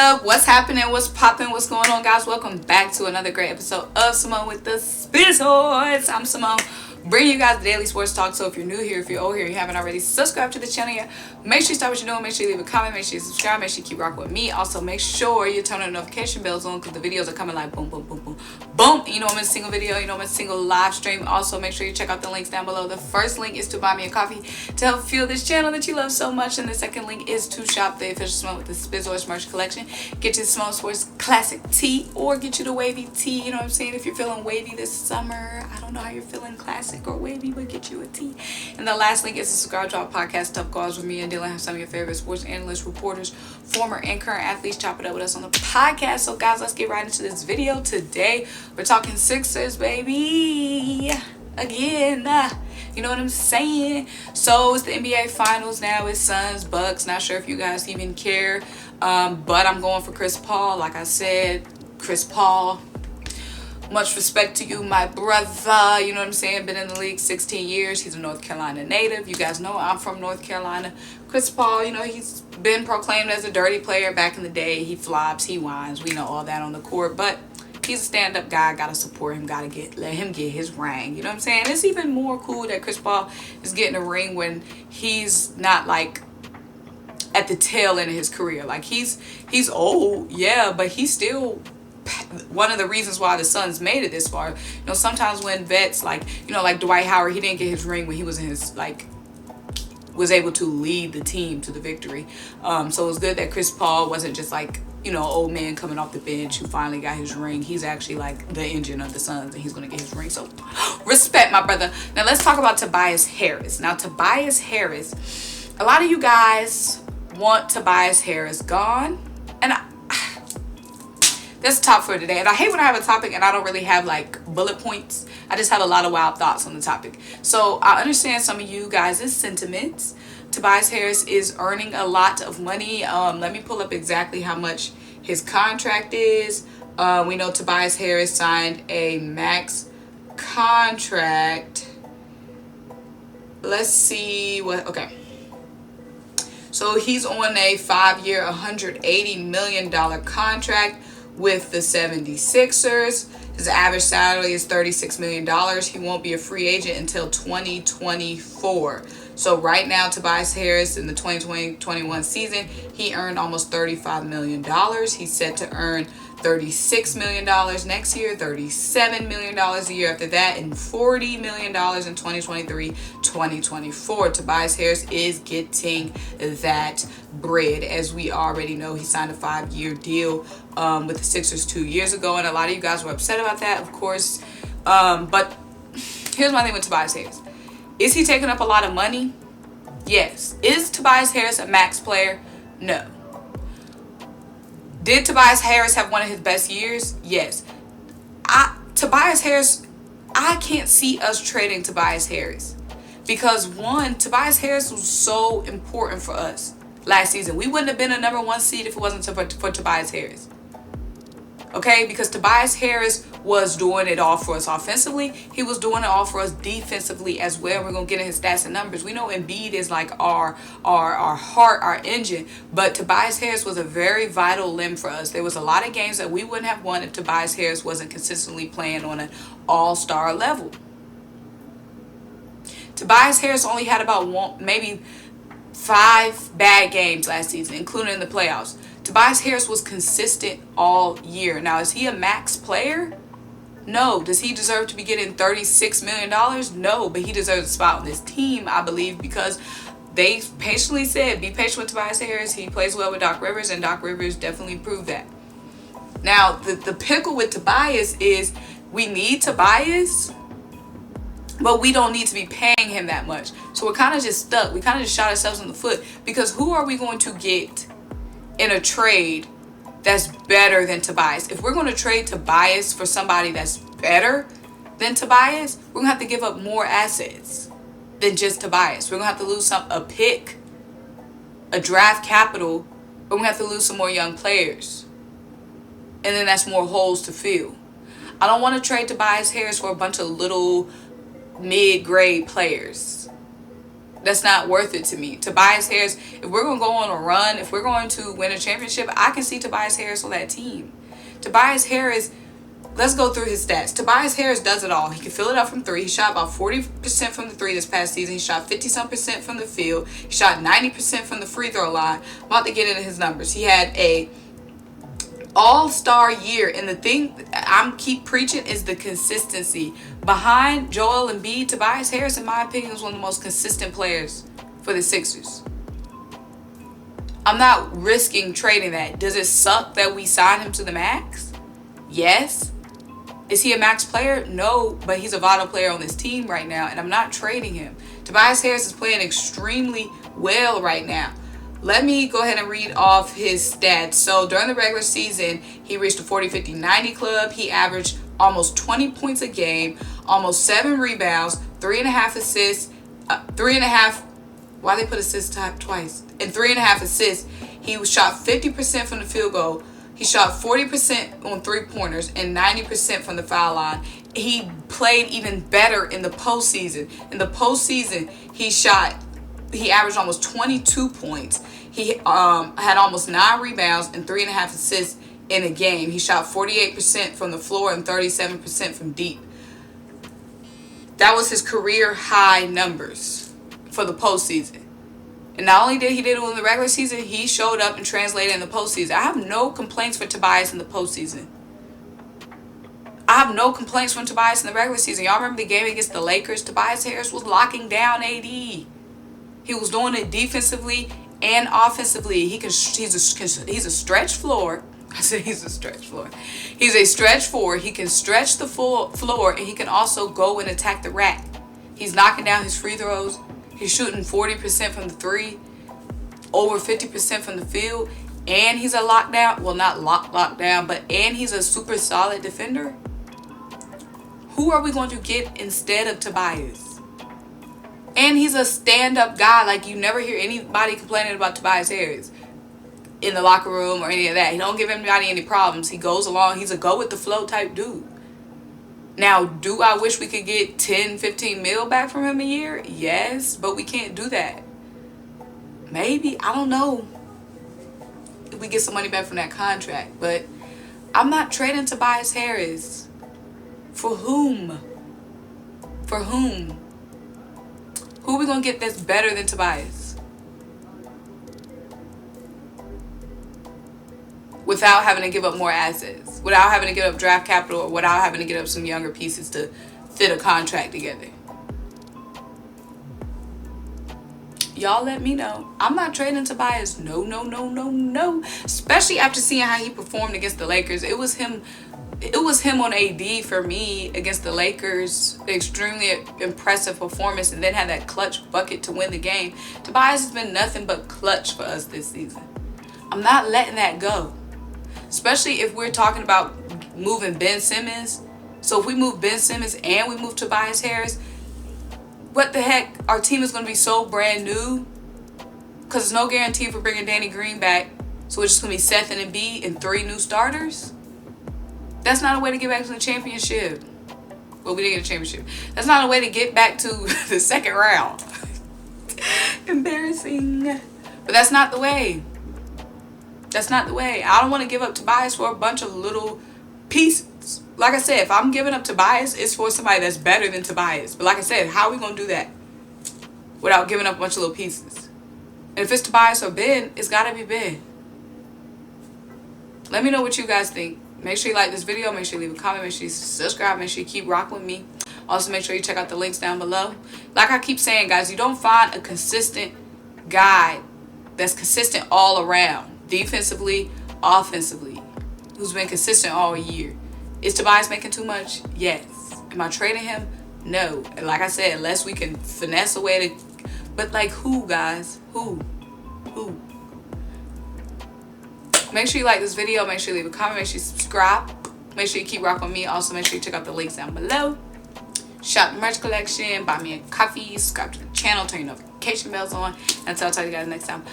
up? What's happening? What's popping? What's going on, guys? Welcome back to another great episode of Symone with the Sports. I'm Symone, bringing you guys the daily sports talk. So if you're new here, if you're old here, you haven't already subscribed to the channel yet, make sure you stop what you're doing. Make sure you leave a comment. Make sure you subscribe. Make sure you keep rocking with me. Also, make sure you turn the notification bells on because the videos are coming like boom, boom, boom, boom, boom. You know I'm in a single video. You know I'm in a single live stream. Also, make sure you check out the links down below. The first link is to buy me a coffee to help fuel this channel that you love so much. And the second link is to shop the official Symone with the Sports merch collection. Get you the SymoneWithTheSports classic tee or get you the wavy tee. You know what I'm saying? If you're feeling wavy this summer, I don't know how you're feeling, classic or wavy, but get you a tee. And the last link is the subscribe to our podcast, Tough Calls with me and Dylan. Have some of your favorite sports analysts, reporters, former and current athletes chop it up with us on the podcast. So guys, let's get right into this video. Today we're talking Sixers, baby, again. You know what I'm saying? So it's the NBA Finals now. It's Suns, Bucks. Not sure if you guys even care, but I'm going for Chris Paul. Like I said, Chris Paul, much respect to you, my brother. You know what I'm saying? Been in the league 16 years. He's a North Carolina native. You guys know I'm from North Carolina. Chris Paul, you know, he's been proclaimed as a dirty player back in the day. He flops, he whines. We know all that on the court, but he's a stand-up guy. Gotta support him. Let him get his ring. You know what I'm saying? It's even more cool that Chris Paul is getting a ring when he's not like at the tail end of his career. Like he's old, yeah, but he's still one of the reasons why the Suns made it this far. You know, sometimes when vets like, you know, like Dwight Howard, he didn't get his ring when he was in his was able to lead the team to the victory. So it was good that Chris Paul wasn't just like, you know, old man coming off the bench who finally got his ring. He's actually like the engine of the Suns, and he's gonna get his ring. So respect, my brother. Now let's talk about Tobias Harris. Now Tobias Harris, a lot of you guys want Tobias Harris gone, and that's the top for today. And I hate when I have a topic and I don't really have like bullet points. I just have a lot of wild thoughts on the topic. So I understand some of you guys' sentiments. Tobias Harris is earning a lot of money. Let me pull up exactly how much his contract is. We know Tobias Harris signed a max contract. Let's see what, okay. So he's on a 5-year, $180 million contract with the 76ers. His average salary is $36 million. He won't be a free agent until 2024. So right now, Tobias Harris in the 2020-21 season, he earned almost $35 million. He's set to earn $36 million next year, $37 million a year after that, and $40 million in 2023-2024. Tobias Harris is getting that bread. As we already know, he signed a 5-year deal with the Sixers 2 years ago, and a lot of you guys were upset about that, of course. But here's my thing with Tobias Harris. Is he taking up a lot of money? Yes. Is Tobias Harris a max player? No. Did Tobias Harris have one of his best years? Yes. Tobias Harris, I can't see us trading Tobias Harris. Because one, Tobias Harris was so important for us last season. We wouldn't have been a #1 seed if it wasn't for Tobias Harris. Okay, because Tobias Harris was doing it all for us offensively. He was doing it all for us defensively as well. We're going to get in his stats and numbers. We know EMBIID is like our heart, our engine. But Tobias Harris was a very vital limb for us. There was a lot of games that we wouldn't have won if Tobias Harris wasn't consistently playing on an all-star level. Tobias Harris only had about maybe 5 bad games last season, including in the playoffs. Tobias Harris was consistent all year. Now, is he a max player? No. Does he deserve to be getting $36 million? No, but he deserves a spot on this team, I believe, because they patiently said, be patient with Tobias Harris. He plays well with Doc Rivers, and Doc Rivers definitely proved that. Now, the pickle with Tobias is we need Tobias, but we don't need to be paying him that much. So we're kind of just stuck. We kind of just shot ourselves in the foot, because who are we going to get in a trade that's better than Tobias? If we're going to trade Tobias for somebody that's better than Tobias, we're going to have to give up more assets than just Tobias. We're going to have to lose a pick, a draft capital. We're going to have to lose some more young players. And then that's more holes to fill. I don't want to trade Tobias Harris for a bunch of little mid-grade players. That's not worth it to me. Tobias Harris, if we're going to go on a run, if we're going to win a championship, I can see Tobias Harris on that team. Tobias Harris, let's go through his stats. Tobias Harris does it all. He can fill it up from three. He shot about 40% from the three this past season. He shot 50-some% from the field. He shot 90% from the free throw line. I'm about to get into his numbers. He had a all-star year, and the thing I'm keep preaching is the consistency. Behind Joel Embiid, Tobias Harris, in my opinion, is one of the most consistent players for the Sixers. I'm not risking trading that. Does it suck that we signed him to the max? Yes. Is he a max player? No, but he's a vital player on this team right now, and I'm not trading him. Tobias Harris is playing extremely well right now. Let me go ahead and read off his stats. So during the regular season, he reached the 40-50-90 club. He averaged almost 20 points a game, almost 7 rebounds, 3.5 assists, 3.5. Why they put assists twice? And 3.5 assists. He shot 50% from the field goal. He shot 40% on three-pointers and 90% from the foul line. He played even better in the postseason. In the postseason, he averaged almost 22 points. He had almost 9 rebounds and 3.5 assists in a game. He shot 48% from the floor and 37% from deep. That was his career high numbers for the postseason. And not only did he do it in the regular season, he showed up and translated in the postseason. I have no complaints for Tobias in the postseason. I have no complaints from Tobias in the regular season. Y'all remember the game against the Lakers? Tobias Harris was locking down AD. He was doing it defensively and offensively. He's a stretch floor. I said he's a stretch floor. He's a stretch four. He can stretch the floor, and he can also go and attack the rack. He's knocking down his free throws. He's shooting 40% from the three, over 50% from the field, and he's a lockdown. Well, not lockdown, but and he's a super solid defender. Who are we going to get instead of Tobias? And he's a stand-up guy. Like, you never hear anybody complaining about Tobias Harris in the locker room or any of that. He don't give anybody any problems. He goes along. He's a go-with-the-flow type dude. Now, do I wish we could get 10, 15 mil back from him a year? Yes, but we can't do that. Maybe. I don't know if we get some money back from that contract. But I'm not trading Tobias Harris. For whom? For whom? Who are we going to get that's better than Tobias? Without having to give up more assets. Without having to give up draft capital. Or without having to give up some younger pieces to fit a contract together. Y'all let me know. I'm not trading Tobias. No, no, no, no, no. Especially after seeing how he performed against the Lakers. It was him on AD for me against the Lakers. Extremely impressive performance, and then had that clutch bucket to win the game. Tobias has been nothing but clutch for us this season. I'm not letting that go. Especially if we're talking about moving Ben Simmons. So if we move Ben Simmons and we move Tobias Harris, what the heck? Our team is going to be so brand new. Because there's no guarantee for bringing Danny Green back. So it's just going to be Seth and EMBIID and 3 new starters. That's not a way to get back to the championship. Well, we didn't get a championship. That's not a way to get back to the second round. Embarrassing. But that's not the way. That's not the way. I don't want to give up Tobias for a bunch of little pieces. Like I said, if I'm giving up Tobias, it's for somebody that's better than Tobias. But like I said, how are we going to do that without giving up a bunch of little pieces? And if it's Tobias or Ben, it's got to be Ben. Let me know what you guys think. Make sure you like this video. Make sure you leave a comment. Make sure you subscribe. Make sure you keep rocking with me. Also, make sure you check out the links down below. Like I keep saying, guys, you don't find a consistent guy that's consistent all around. Defensively, offensively. Who's been consistent all year. Is Tobias making too much? Yes. Am I trading him? No. And like I said, unless we can finesse a way to... But like who, guys? Who? Who? Make sure you like this video. Make sure you leave a comment. Make sure you subscribe. Make sure you keep rocking with me. Also, make sure you check out the links down below. Shop the merch collection. Buy me a coffee. Subscribe to the channel. Turn your notification bells on. Until I'll talk to you guys next time.